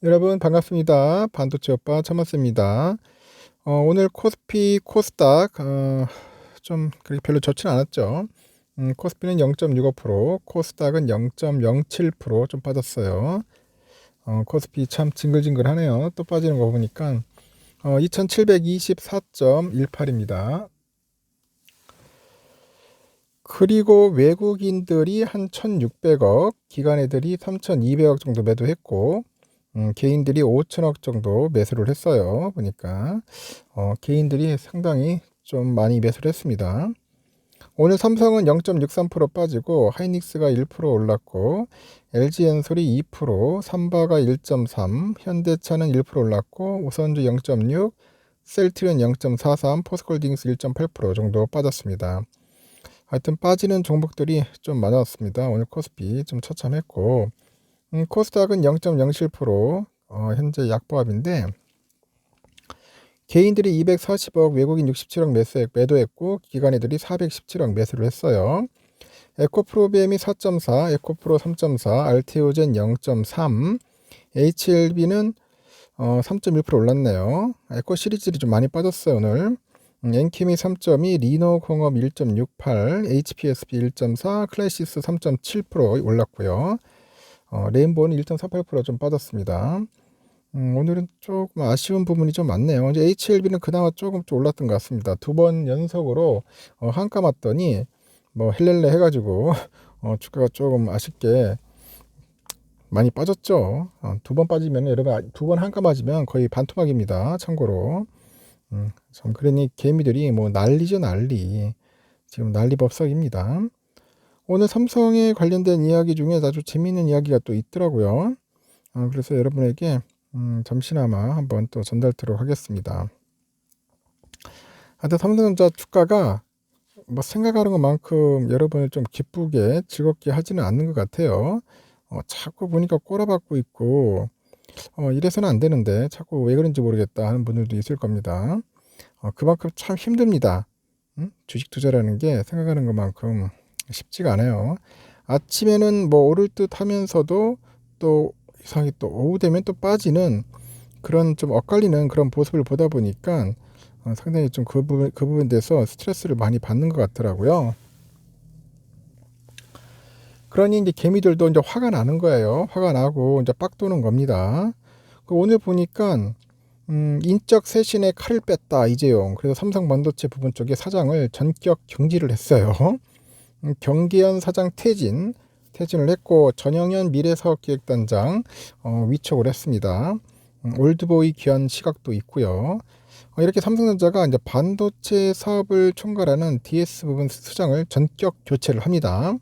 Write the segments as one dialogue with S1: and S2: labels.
S1: 여러분 반갑습니다. 반도체 오빠 천마스입니다. 오늘 코스피, 코스닥 좀 그렇게 별로 좋지는 않았죠. 코스피는 0.65%, 코스닥은 0.07%좀 빠졌어요. 코스피 참 징글징글하네요. 또 빠지는 거 보니까 2724.18입니다. 그리고 외국인들이 한 1600억, 기관 애들이 3200억 정도 매도했고 개인들이 5천억 정도 매수를 했어요. 보니까 개인들이 상당히 좀 많이 매수를 했습니다. 오늘 삼성은 0.63% 빠지고 하이닉스가 1% 올랐고 LG엔솔이 2%, 삼바가 1.3, 현대차는 1% 올랐고 우선주 0.6, 셀트리온 0.43, 포스코홀딩스 1.8% 정도 빠졌습니다. 하여튼 빠지는 종목들이 좀 많았습니다. 오늘 코스피 좀 처참했고 코스닥은 0.07%, 현재 약보합인데 개인들이 240억, 외국인 67억 매도했고 기관애들이 417억 매수를 했어요. 에코프로비엠이 4.4, 에코프로 3.4, 알테오젠 0.3, HLB는 3.1% 올랐네요. 에코 시리즈들이 좀 많이 빠졌어요 오늘. 엔케미 3.2, 리노공업 1.68, HPSB 1.4, 클래시스 3.7% 올랐고요. 레인보우는 1.48%좀 빠졌습니다. 오늘은 조금 아쉬운 부분이 좀 많네요. 이제 HLB는 그나마 조금 좀 올랐던 것 같습니다. 두 번 연속으로 한가 맞더니 뭐 헬렐레 해가지고 주가가 조금 아쉽게 많이 빠졌죠. 두 번 빠지면 여러분 두 번 한가 맞으면 거의 반토막입니다. 참고로 참 그러니 개미들이 뭐 난리죠 난리. 지금 난리법석입니다. 오늘 삼성에 관련된 이야기 중에 아주 재미있는 이야기가 또 있더라고요. 그래서 여러분에게 잠시나마 한번 또 전달드리도록 하겠습니다. 하여튼 삼성전자 주가가 뭐 생각하는 것만큼 여러분을 좀 기쁘게 즐겁게 하지는 않는 것 같아요. 자꾸 보니까 꼬라박고 있고 이래서는 안 되는데 자꾸 왜 그런지 모르겠다 하는 분들도 있을 겁니다. 그만큼 참 힘듭니다. 주식 투자라는 게 생각하는 것만큼 쉽지가 않아요. 아침에는 뭐 오를 듯 하면서도 또 이상하게 또 오후 되면 또 빠지는 그런 좀 엇갈리는 그런 모습을 보다 보니까 상당히 좀 그 부분에 대해서 스트레스를 많이 받는 것 같더라고요. 그러니 이제 개미들도 이제 화가 나는 거예요. 화가 나고 이제 빡 도는 겁니다. 오늘 보니까 인적 쇄신에 칼을 뺐다 이재용. 그래서 삼성 반도체 부분 쪽에 사장을 전격 경질을 했어요. 경계현 사장 퇴진을 했고 전영현 미래사업기획단장 위촉을 했습니다. 올드보이 귀한 시각도 있고요. 이렇게 삼성전자가 이제 반도체 사업을 총괄하는 DS 부분 수장을 전격 교체를 합니다.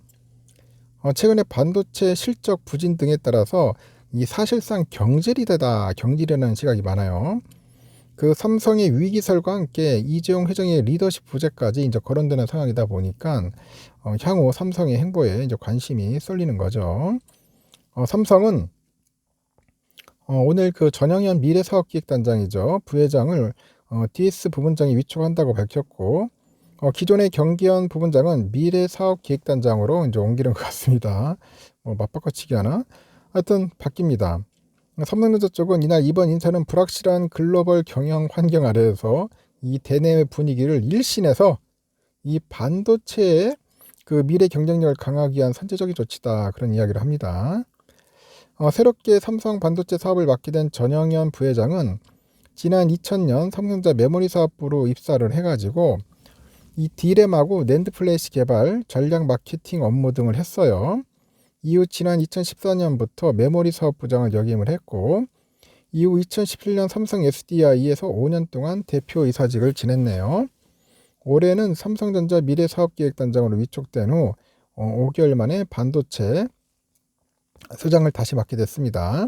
S1: 최근에 반도체 실적 부진 등에 따라서 이 사실상 경질이라는 시각이 많아요. 그 삼성의 위기설과 함께 이재용 회장의 리더십 부재까지 이제 거론되는 상황이다 보니까 향후 삼성의 행보에 이제 관심이 쏠리는 거죠. 삼성은 오늘 그 전영현 미래사업기획단장이죠. 부회장을 DS 부분장이 위촉한다고 밝혔고 기존의 경기현 부분장은 미래사업기획단장으로 이제 옮기는 것 같습니다. 맞바꿔치기 하나? 하여튼 바뀝니다. 삼성전자 쪽은 이번 인사는 불확실한 글로벌 경영 환경 아래에서 이 대내외 분위기를 일신해서 이 반도체의 그 미래 경쟁력을 강화하기 위한 선제적인 조치다 그런 이야기를 합니다. 새롭게 삼성 반도체 사업을 맡게 된 전영현 부회장은 지난 2000년 삼성전자 메모리 사업부로 입사를 해가지고 이 D램하고 낸드 플래시 개발, 전략 마케팅 업무 등을 했어요. 이후 지난 2014년부터 메모리 사업부장을 역임을 했고 이후 2017년 삼성 SDI에서 5년 동안 대표이사직을 지냈네요. 올해는 삼성전자 미래사업기획단장으로 위촉된 후 5개월 만에 반도체 수장을 다시 맡게 됐습니다.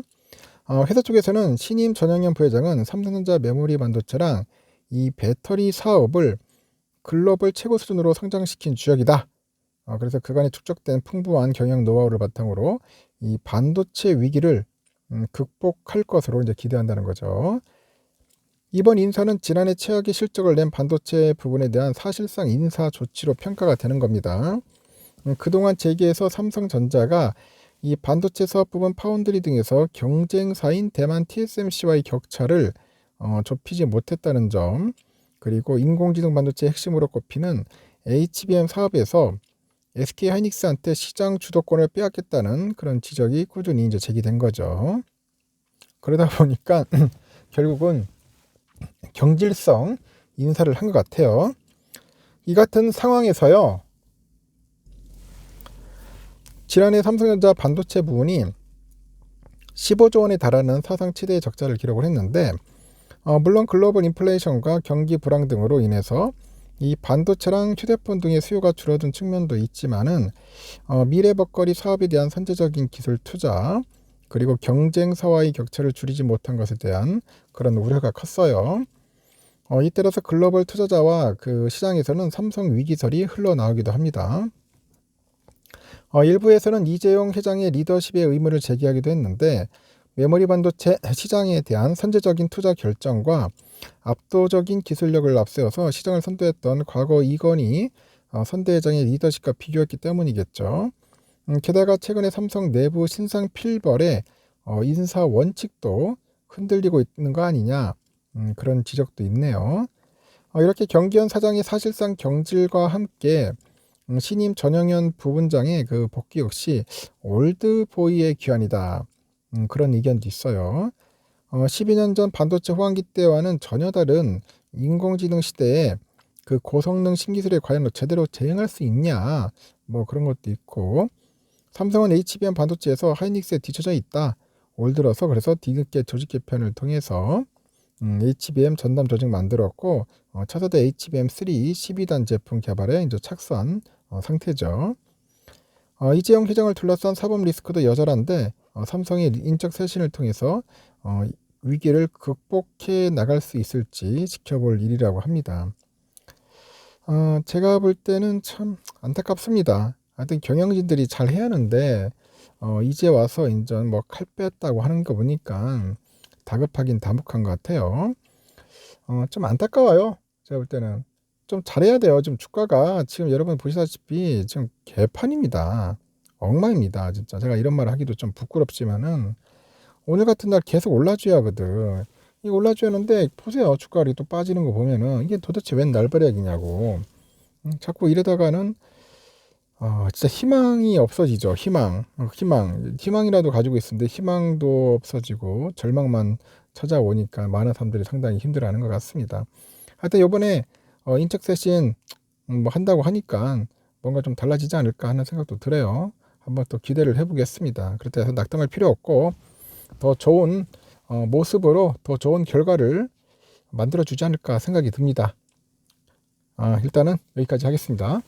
S1: 회사 쪽에서는 신임 전영현 부회장은 삼성전자 메모리 반도체랑 이 배터리 사업을 글로벌 최고 수준으로 성장시킨 주역이다. 그래서 그간에 축적된 풍부한 경영 노하우를 바탕으로 이 반도체 위기를 극복할 것으로 이제 기대한다는 거죠. 이번 인사는 지난해 최악의 실적을 낸 반도체 부분에 대한 사실상 인사 조치로 평가가 되는 겁니다. 그동안 재계에서 삼성전자가 이 반도체 사업 부분 파운드리 등에서 경쟁사인 대만 TSMC와의 격차를 좁히지 못했다는 점, 그리고 인공지능 반도체 핵심으로 꼽히는 HBM 사업에서 SK 하이닉스한테 시장 주도권을 빼앗겼다는 그런 지적이 꾸준히 이제 제기된 거죠. 그러다 보니까 결국은 경질성 인사를 한 것 같아요. 이 같은 상황에서요, 지난해 삼성전자 반도체 부분이 15조 원에 달하는 사상 최대의 적자를 기록을 했는데, 물론 글로벌 인플레이션과 경기 불황 등으로 인해서 이 반도체랑 휴대폰 등의 수요가 줄어든 측면도 있지만은 미래 먹거리 사업에 대한 선제적인 기술 투자, 그리고 경쟁사와의 격차를 줄이지 못한 것에 대한 그런 우려가 컸어요. 이때라서 글로벌 투자자와 그 시장에서는 삼성 위기설이 흘러나오기도 합니다. 일부에서는 이재용 회장의 리더십의 의무를 제기하기도 했는데, 메모리 반도체 시장에 대한 선제적인 투자 결정과 압도적인 기술력을 앞세워서 시장을 선도했던 과거 이건희 선대 회장의 리더십과 비교했기 때문이겠죠. 게다가 최근에 삼성 내부 신상 필벌의 인사 원칙도 흔들리고 있는 거 아니냐, 그런 지적도 있네요. 이렇게 경기현 사장이 사실상 경질과 함께 신임 전영현 부분장의 그 복귀 역시 올드보이의 귀환이다, 그런 의견도 있어요. 12년 전 반도체 호황기 때와는 전혀 다른 인공지능 시대에 그 고성능 신기술에 과연 제대로 대응할 수 있냐, 뭐 그런 것도 있고, 삼성은 HBM 반도체에서 하이닉스에 뒤처져 있다. 올 들어서 그래서 뒤늦게 조직 개편을 통해서 HBM 전담 조직 만들었고, 차세대 HBM3 12단 제품 개발에 이제 착수한 상태죠. 이재용 회장을 둘러싼 사법 리스크도 여전한데, 삼성의 인적 쇄신을 통해서 위기를 극복해 나갈 수 있을지 지켜볼 일이라고 합니다. 제가 볼 때는 참 안타깝습니다. 하여튼 경영진들이 잘 해야 하는데 이제 와서 인전 뭐 칼 뺐다고 하는 거 보니까 다급하긴 다묵한 것 같아요. 좀 안타까워요. 제가 볼 때는 좀 잘해야 돼요. 지금 주가가 지금 여러분 보시다시피 지금 개판입니다. 엉망입니다. 진짜 제가 이런 말 하기도 좀 부끄럽지만은 오늘 같은 날 계속 올라줘야 하거든. 이 올라줘야 하는데 보세요. 주가가 또 빠지는 거 보면은 이게 도대체 웬 날벼락이냐고. 자꾸 이러다가는 진짜 희망이 없어지죠. 희망이라도 가지고 있었는데 희망도 없어지고 절망만 찾아오니까 많은 사람들이 상당히 힘들어하는 것 같습니다. 하여튼 이번에 인적 쇄신 뭐 한다고 하니까 뭔가 좀 달라지지 않을까 하는 생각도 들어요. 한번 또 기대를 해보겠습니다. 그렇다 해서 낙담할 필요 없고 더 좋은 모습으로 더 좋은 결과를 만들어주지 않을까 생각이 듭니다. 일단은 여기까지 하겠습니다.